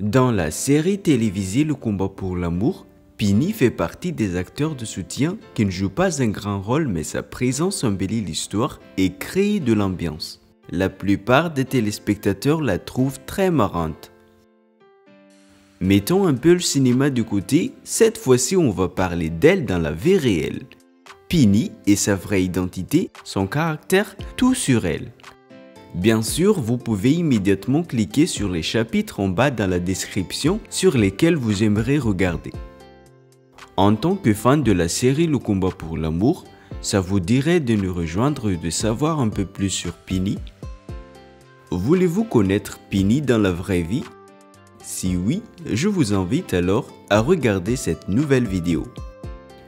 Dans la série télévisée Le combat pour l'amour, Pini fait partie des acteurs de soutien qui ne jouent pas un grand rôle mais sa présence embellit l'histoire et crée de l'ambiance. La plupart des téléspectateurs la trouvent très marrante. Mettons un peu le cinéma de côté, cette fois-ci on va parler d'elle dans la vie réelle. Pini et sa vraie identité, son caractère, tout sur elle. Bien sûr, vous pouvez immédiatement cliquer sur les chapitres en bas dans la description sur lesquels vous aimeriez regarder. En tant que fan de la série Le combat pour l'amour, ça vous dirait de nous rejoindre et de savoir un peu plus sur Pini? Voulez-vous connaître Pini dans la vraie vie? Si oui, je vous invite alors à regarder cette nouvelle vidéo.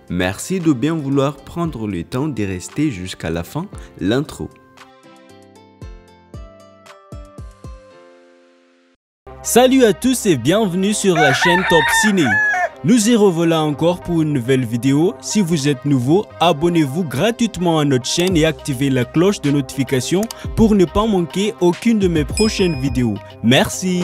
Merci de bien vouloir prendre le temps de rester jusqu'à la fin, l'intro. Salut à tous et bienvenue sur la chaîne Top Ciné. Nous y revoilà encore pour une nouvelle vidéo. Si vous êtes nouveau, abonnez-vous gratuitement à notre chaîne et activez la cloche de notification pour ne pas manquer aucune de mes prochaines vidéos. Merci.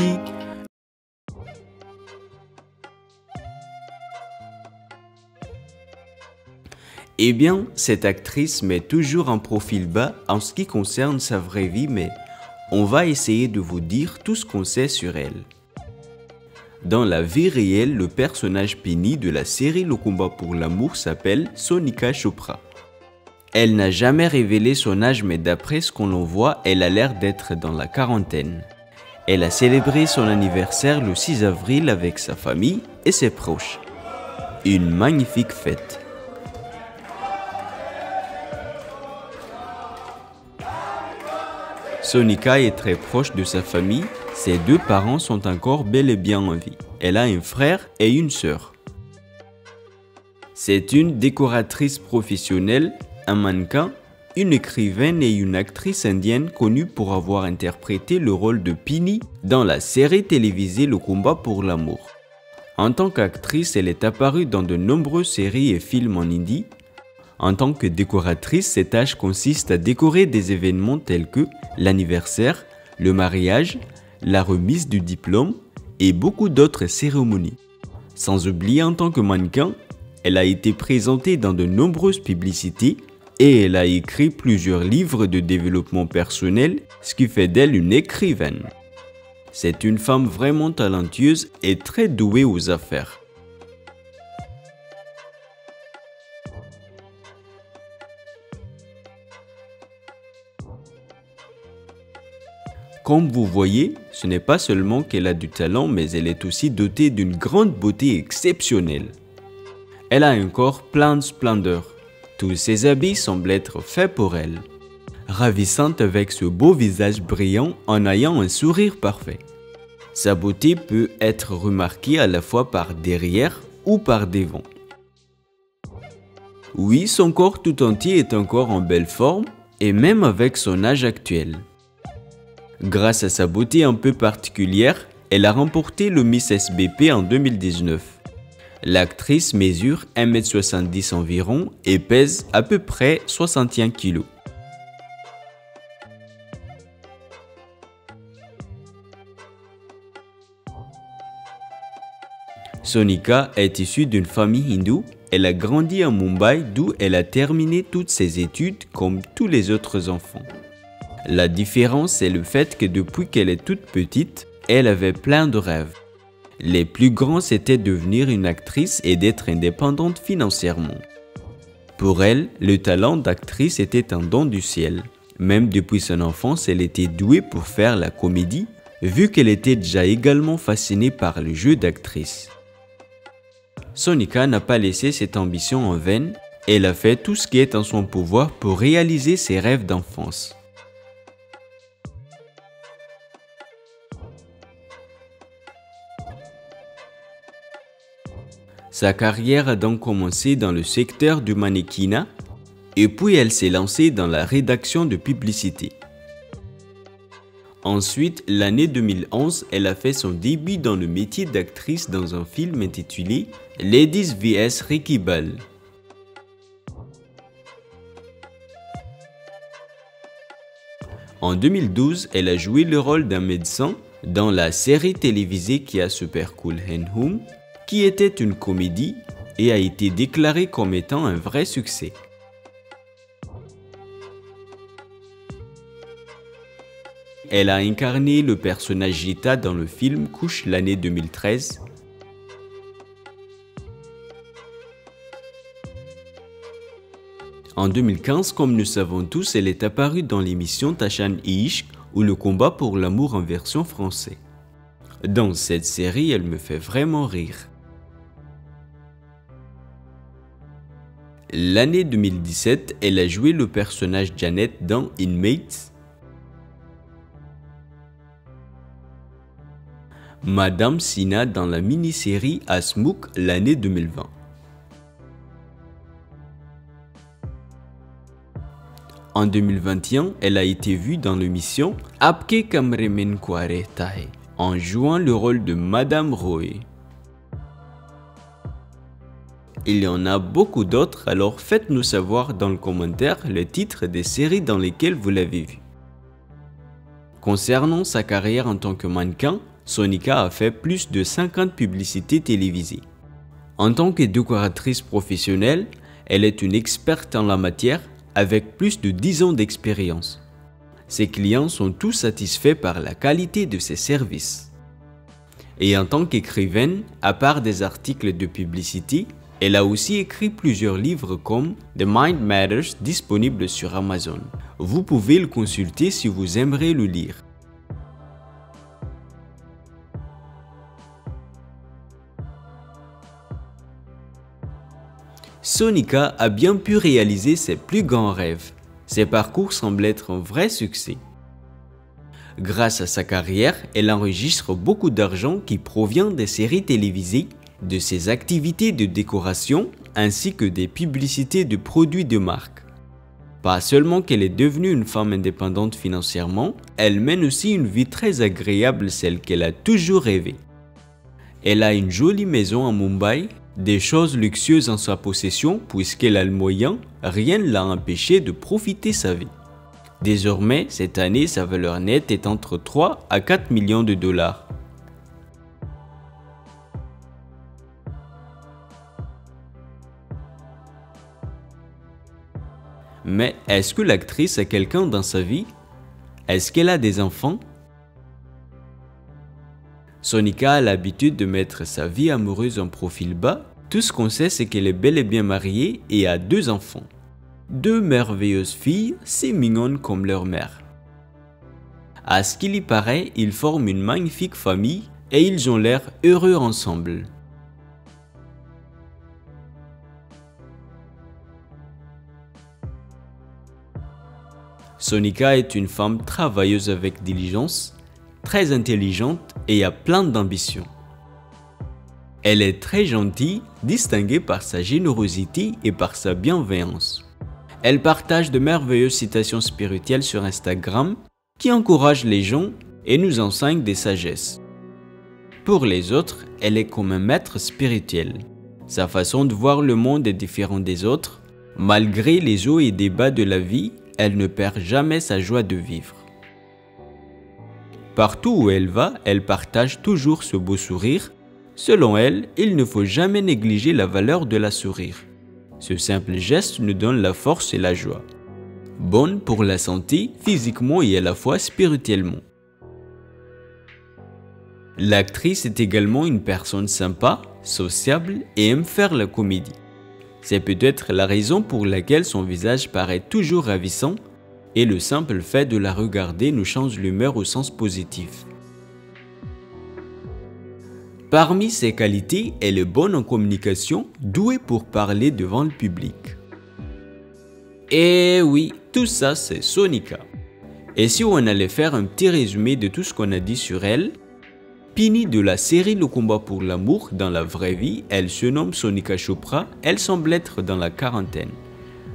Eh bien, cette actrice met toujours un profil bas en ce qui concerne sa vraie vie, mais on va essayer de vous dire tout ce qu'on sait sur elle. Dans la vie réelle, le personnage Pini de la série Le combat pour l'amour s'appelle Sonika Chopra. Elle n'a jamais révélé son âge, mais d'après ce qu'on en voit, elle a l'air d'être dans la quarantaine. Elle a célébré son anniversaire le 6 avril avec sa famille et ses proches. Une magnifique fête. Sonika est très proche de sa famille, ses deux parents sont encore bel et bien en vie. Elle a un frère et une sœur. C'est une décoratrice professionnelle, un mannequin, une écrivaine et une actrice indienne connue pour avoir interprété le rôle de Pini dans la série télévisée Le combat pour l'amour. En tant qu'actrice, elle est apparue dans de nombreuses séries et films en hindi. En tant que décoratrice, ses tâches consistent à décorer des événements tels que l'anniversaire, le mariage, la remise du diplôme et beaucoup d'autres cérémonies. Sans oublier en tant que mannequin, elle a été présentée dans de nombreuses publicités et elle a écrit plusieurs livres de développement personnel, ce qui fait d'elle une écrivaine. C'est une femme vraiment talentueuse et très douée aux affaires. Comme vous voyez, ce n'est pas seulement qu'elle a du talent, mais elle est aussi dotée d'une grande beauté exceptionnelle. Elle a un corps plein de splendeur. Tous ses habits semblent être faits pour elle. Ravissante avec ce beau visage brillant en ayant un sourire parfait. Sa beauté peut être remarquée à la fois par derrière ou par devant. Oui, son corps tout entier est encore en belle forme, et même avec son âge actuel. Grâce à sa beauté un peu particulière, elle a remporté le Miss SBP en 2019. L'actrice mesure 1,70 m environ et pèse à peu près 61 kg. Sonika est issue d'une famille hindoue. Elle a grandi à Mumbai d'où elle a terminé toutes ses études comme tous les autres enfants. La différence est le fait que depuis qu'elle est toute petite, elle avait plein de rêves. Les plus grands c'était devenir une actrice et d'être indépendante financièrement. Pour elle, le talent d'actrice était un don du ciel. Même depuis son enfance, elle était douée pour faire la comédie, vu qu'elle était déjà également fascinée par le jeu d'actrice. Sonika n'a pas laissé cette ambition en vaine, elle a fait tout ce qui est en son pouvoir pour réaliser ses rêves d'enfance. Sa carrière a donc commencé dans le secteur du mannequinat et puis elle s'est lancée dans la rédaction de publicité. Ensuite, l'année 2011, elle a fait son début dans le métier d'actrice dans un film intitulé Ladies vs Ricky Ball. En 2012, elle a joué le rôle d'un médecin dans la série télévisée Kya Super Cool Hen Hum, qui était une comédie et a été déclarée comme étant un vrai succès. Elle a incarné le personnage Gita dans le film Couche l'année 2013. En 2015, comme nous savons tous, elle est apparue dans l'émission Tashan Ishq ou Le combat pour l'amour en version française. Dans cette série, elle me fait vraiment rire. L'année 2017, elle a joué le personnage Janet dans Inmates, Madame Sina dans la mini-série Asmouk l'année 2020. En 2021, elle a été vue dans l'émission Apke Kamremen Kware Tahe en jouant le rôle de Madame Roy. Il y en a beaucoup d'autres, alors faites-nous savoir dans le commentaire le titre des séries dans lesquelles vous l'avez vue. Concernant sa carrière en tant que mannequin, Sonika a fait plus de 50 publicités télévisées. En tant que décoratrice professionnelle, elle est une experte en la matière avec plus de 10 ans d'expérience. Ses clients sont tous satisfaits par la qualité de ses services. Et en tant qu'écrivaine, à part des articles de publicité, elle a aussi écrit plusieurs livres comme The Mind Matters disponible sur Amazon. Vous pouvez le consulter si vous aimeriez le lire. Sonika a bien pu réaliser ses plus grands rêves. Ses parcours semblent être un vrai succès. Grâce à sa carrière, elle enregistre beaucoup d'argent qui provient des séries télévisées, de ses activités de décoration ainsi que des publicités de produits de marque. Pas seulement qu'elle est devenue une femme indépendante financièrement, elle mène aussi une vie très agréable, celle qu'elle a toujours rêvée. Elle a une jolie maison à Mumbai, des choses luxueuses en sa possession puisqu'elle a le moyen, rien ne l'a empêché de profiter sa vie. Désormais, cette année, sa valeur nette est entre 3 à 4 millions de dollars. Mais est-ce que l'actrice a quelqu'un dans sa vie? Est-ce qu'elle a des enfants? Sonika a l'habitude de mettre sa vie amoureuse en profil bas. Tout ce qu'on sait, c'est qu'elle est bel et bien mariée et a 2 enfants. 2 merveilleuses filles, si mignonnes comme leur mère. À ce qu'il y paraît, ils forment une magnifique famille et ils ont l'air heureux ensemble. Sonika est une femme travailleuse avec diligence, très intelligente et a plein d'ambition. Elle est très gentille, distinguée par sa générosité et par sa bienveillance. Elle partage de merveilleuses citations spirituelles sur Instagram qui encouragent les gens et nous enseignent des sagesses. Pour les autres, elle est comme un maître spirituel. Sa façon de voir le monde est différente des autres. Malgré les hauts et les bas de la vie, elle ne perd jamais sa joie de vivre. Partout où elle va, elle partage toujours ce beau sourire. Selon elle, il ne faut jamais négliger la valeur de la sourire. Ce simple geste nous donne la force et la joie. Bonne pour la santé, physiquement et à la fois spirituellement. L'actrice est également une personne sympa, sociable et aime faire la comédie. C'est peut-être la raison pour laquelle son visage paraît toujours ravissant et le simple fait de la regarder nous change l'humeur au sens positif. Parmi ses qualités, elle est bonne en communication, douée pour parler devant le public. Et oui, tout ça c'est Sonika. Et si on allait faire un petit résumé de tout ce qu'on a dit sur elle, Pini de la série Le combat pour l'amour, dans la vraie vie, elle se nomme Sonika Chopra, elle semble être dans la quarantaine,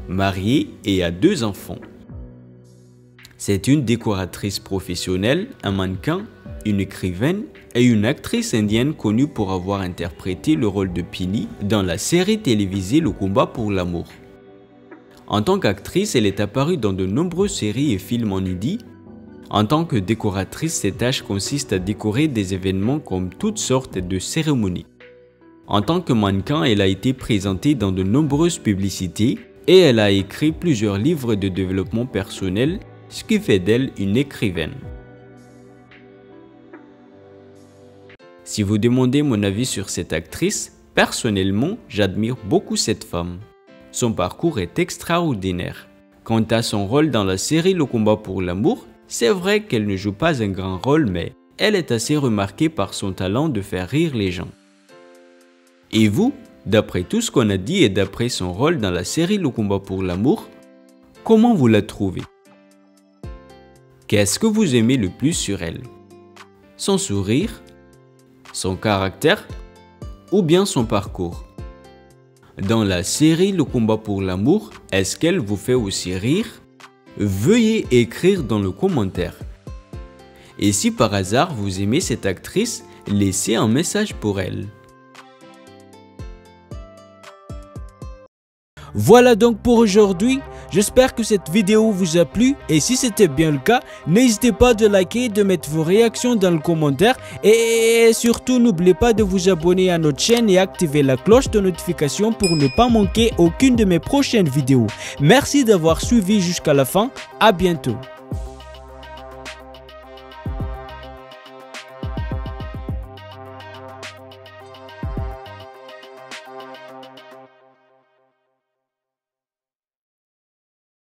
mariée et a 2 enfants. C'est une décoratrice professionnelle, un mannequin, une écrivaine et une actrice indienne connue pour avoir interprété le rôle de Pini dans la série télévisée Le combat pour l'amour. En tant qu'actrice, elle est apparue dans de nombreuses séries et films en hindi. En tant que décoratrice, ses tâches consistent à décorer des événements comme toutes sortes de cérémonies. En tant que mannequin, elle a été présentée dans de nombreuses publicités et elle a écrit plusieurs livres de développement personnel, ce qui fait d'elle une écrivaine. Si vous demandez mon avis sur cette actrice, personnellement, j'admire beaucoup cette femme. Son parcours est extraordinaire. Quant à son rôle dans la série Le combat pour l'amour, c'est vrai qu'elle ne joue pas un grand rôle, mais elle est assez remarquée par son talent de faire rire les gens. Et vous, d'après tout ce qu'on a dit et d'après son rôle dans la série Le combat pour l'amour, comment vous la trouvez? Qu'est-ce que vous aimez le plus sur elle? Son sourire? Son caractère? Ou bien son parcours? Dans la série Le combat pour l'amour, est-ce qu'elle vous fait aussi rire? Veuillez écrire dans le commentaire. Et si par hasard vous aimez cette actrice, laissez un message pour elle. Voilà donc pour aujourd'hui. J'espère que cette vidéo vous a plu et si c'était bien le cas, n'hésitez pas de liker et de mettre vos réactions dans le commentaire et surtout n'oubliez pas de vous abonner à notre chaîne et activer la cloche de notification pour ne pas manquer aucune de mes prochaines vidéos. Merci d'avoir suivi jusqu'à la fin, à bientôt.